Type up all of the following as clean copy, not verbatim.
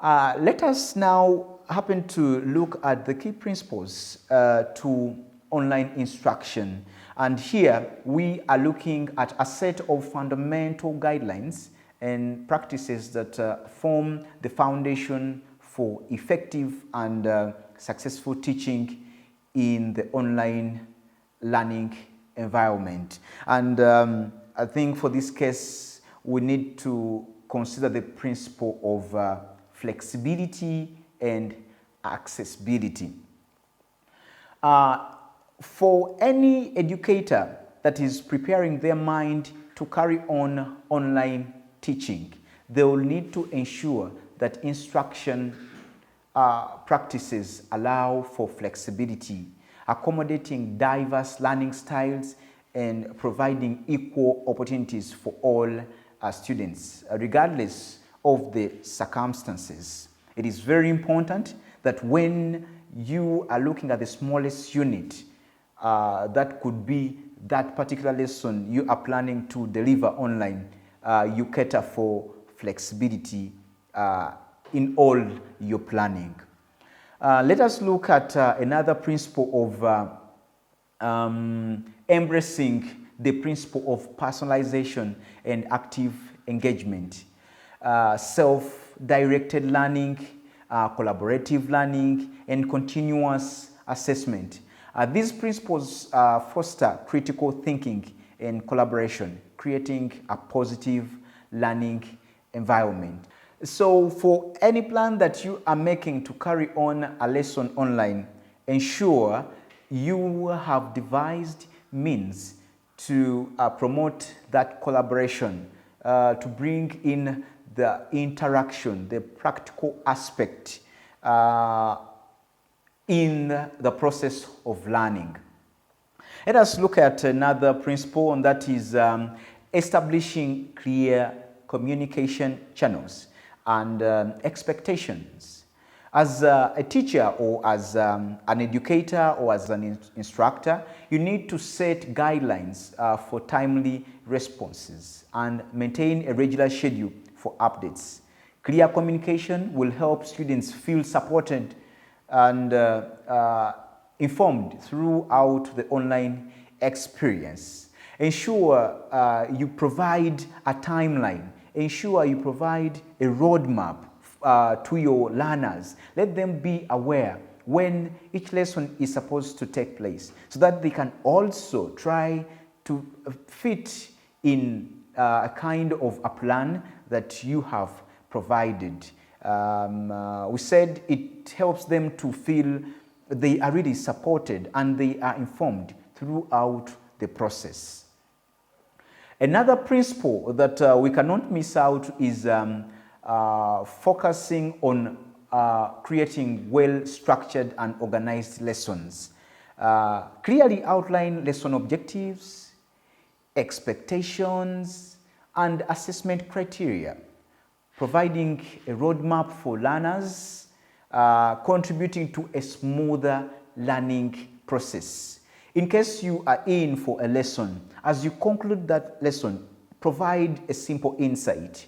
Let us now happen to look at the key principles to online instruction. And here we are looking at a set of fundamental guidelines and practices that form the foundation for effective and successful teaching in the online learning environment. And I think for this case, we need to consider the principle of flexibility and accessibility. For any educator that is preparing their mind to carry on online teaching, they will need to ensure that instruction practices allow for flexibility, accommodating diverse learning styles and providing equal opportunities for all students, regardless of the circumstances. It is very important that when you are looking at the smallest unit, that could be that particular lesson you are planning to deliver online, you cater for flexibility in all your planning. Let us look at another principle of embracing the principle of personalization and active engagement. Self-directed learning, collaborative learning, and continuous assessment. These principles foster critical thinking and collaboration, creating a positive learning environment. So for any plan that you are making to carry on a lesson online, ensure you have devised means to promote that collaboration, to bring in the interaction, the practical aspect in the process of learning. Let us look at another principle, and that is establishing clear communication channels and expectations. As a teacher or as an educator or as an instructor, you need to set guidelines for timely responses and maintain a regular schedule for updates. Clear communication will help students feel supported and informed throughout the online experience. Ensure you provide a timeline. Ensure you provide a roadmap to your learners. Let them be aware when each lesson is supposed to take place, so that they can also try to fit in a kind of a plan that you have provided. We said it helps them to feel they are really supported and they are informed throughout the process. Another principle that we cannot miss out is focusing on creating well-structured and organized lessons. Clearly outline lesson objectives, expectations, and assessment criteria, providing a roadmap for learners, contributing to a smoother learning process. In case you are in for a lesson, as you conclude that lesson, provide a simple insight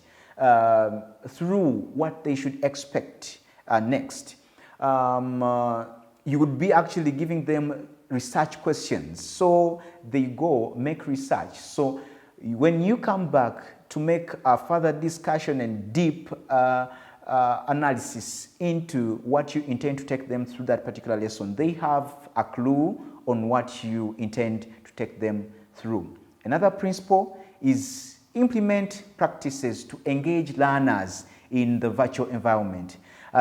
through what they should expect next. You would be actually giving them research questions. So they go make research. So when you come back to make a further discussion and deep analysis into what you intend to take them through that particular lesson, they have a clue on what you intend to take them through. Another principle is implement practices to engage learners in the virtual environment.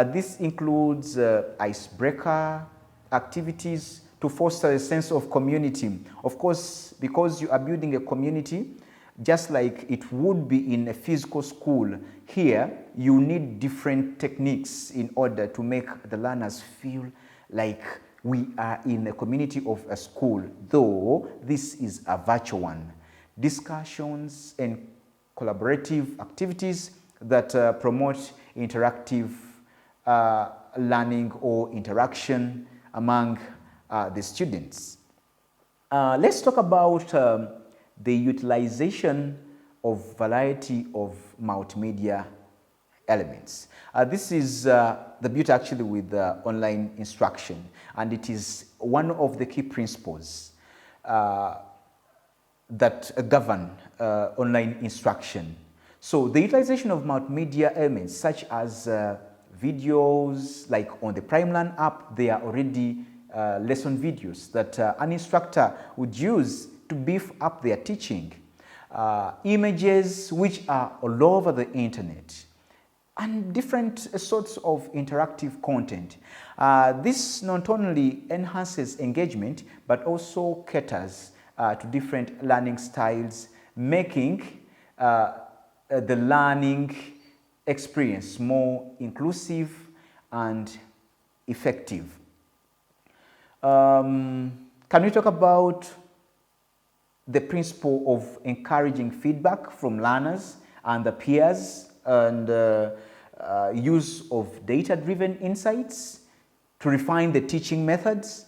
This includes icebreaker activities to foster a sense of community. Of course, because you are building a community, just like it would be in a physical school, here you need different techniques in order to make the learners feel like we are in a community of a school, though this is a virtual one. Discussions and collaborative activities that promote interactive learning or interaction among the students. Let's talk about the utilization of variety of multimedia elements. This is the beauty actually with online instruction, and it is one of the key principles that govern online instruction. So the utilization of multimedia elements such as videos, like on the PrimeLearn app, there are already lesson videos that an instructor would use to beef up their teaching. Images which are all over the internet, and different sorts of interactive content. This not only enhances engagement, but also caters to different learning styles, making the learning experience more inclusive and effective. Can we talk about the principle of encouraging feedback from learners and the peers, and use of data-driven insights to refine the teaching methods,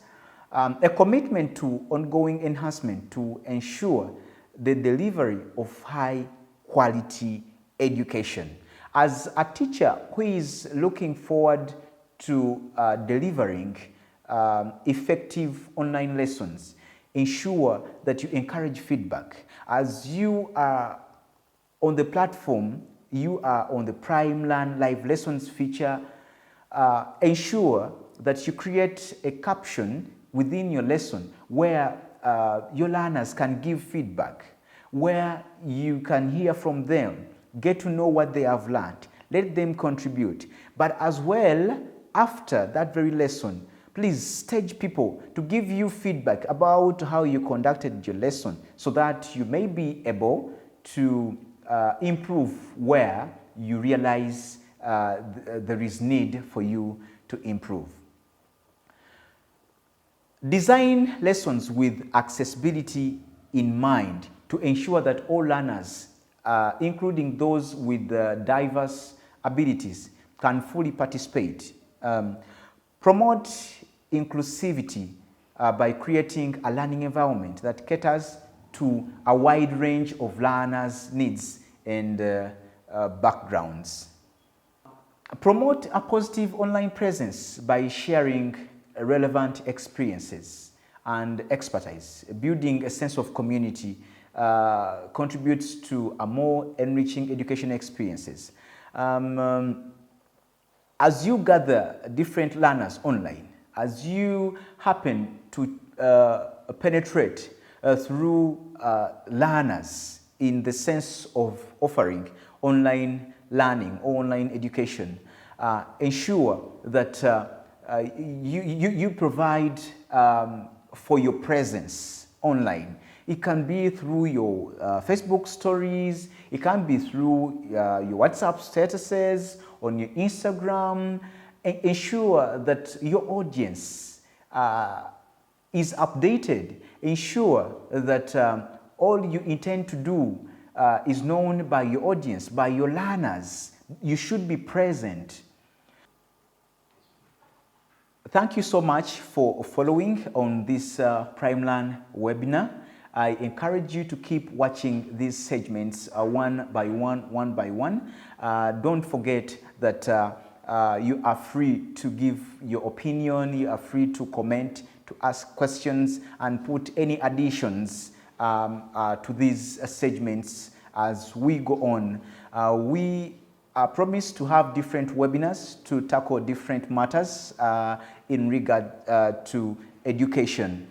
a commitment to ongoing enhancement to ensure the delivery of high-quality education. As a teacher who is looking forward to delivering effective online lessons, ensure that you encourage feedback. As you are on the platform, you are on the PrimeLearn Live Lessons feature, ensure that you create a caption within your lesson where your learners can give feedback, where you can hear from them, get to know what they have learned, let them contribute. But as well, after that very lesson, please stage people to give you feedback about how you conducted your lesson, so that you may be able to improve where you realize there is need for you to improve. Design lessons with accessibility in mind to ensure that all learners, including those with diverse abilities, can fully participate. Promote inclusivity by creating a learning environment that caters to a wide range of learners' needs and backgrounds. Promote a positive online presence by sharing relevant experiences and expertise. Building a sense of community contributes to a more enriching education experiences. As you gather different learners online, as you happen to penetrate through learners in the sense of offering online learning or online education, ensure that you provide for your presence online. It can be through your Facebook stories, it can be through your WhatsApp statuses, on your Instagram. Ensure that your audience is updated. Ensure that all you intend to do is known by your audience, by your learners. You should be present. Thank you so much for following on this PrimeLearn webinar. I encourage you to keep watching these segments one by one. Don't forget that you are free to give your opinion, you are free to comment, to ask questions, and put any additions to these segments as we go on. We promise to have different webinars to tackle different matters in regard to education.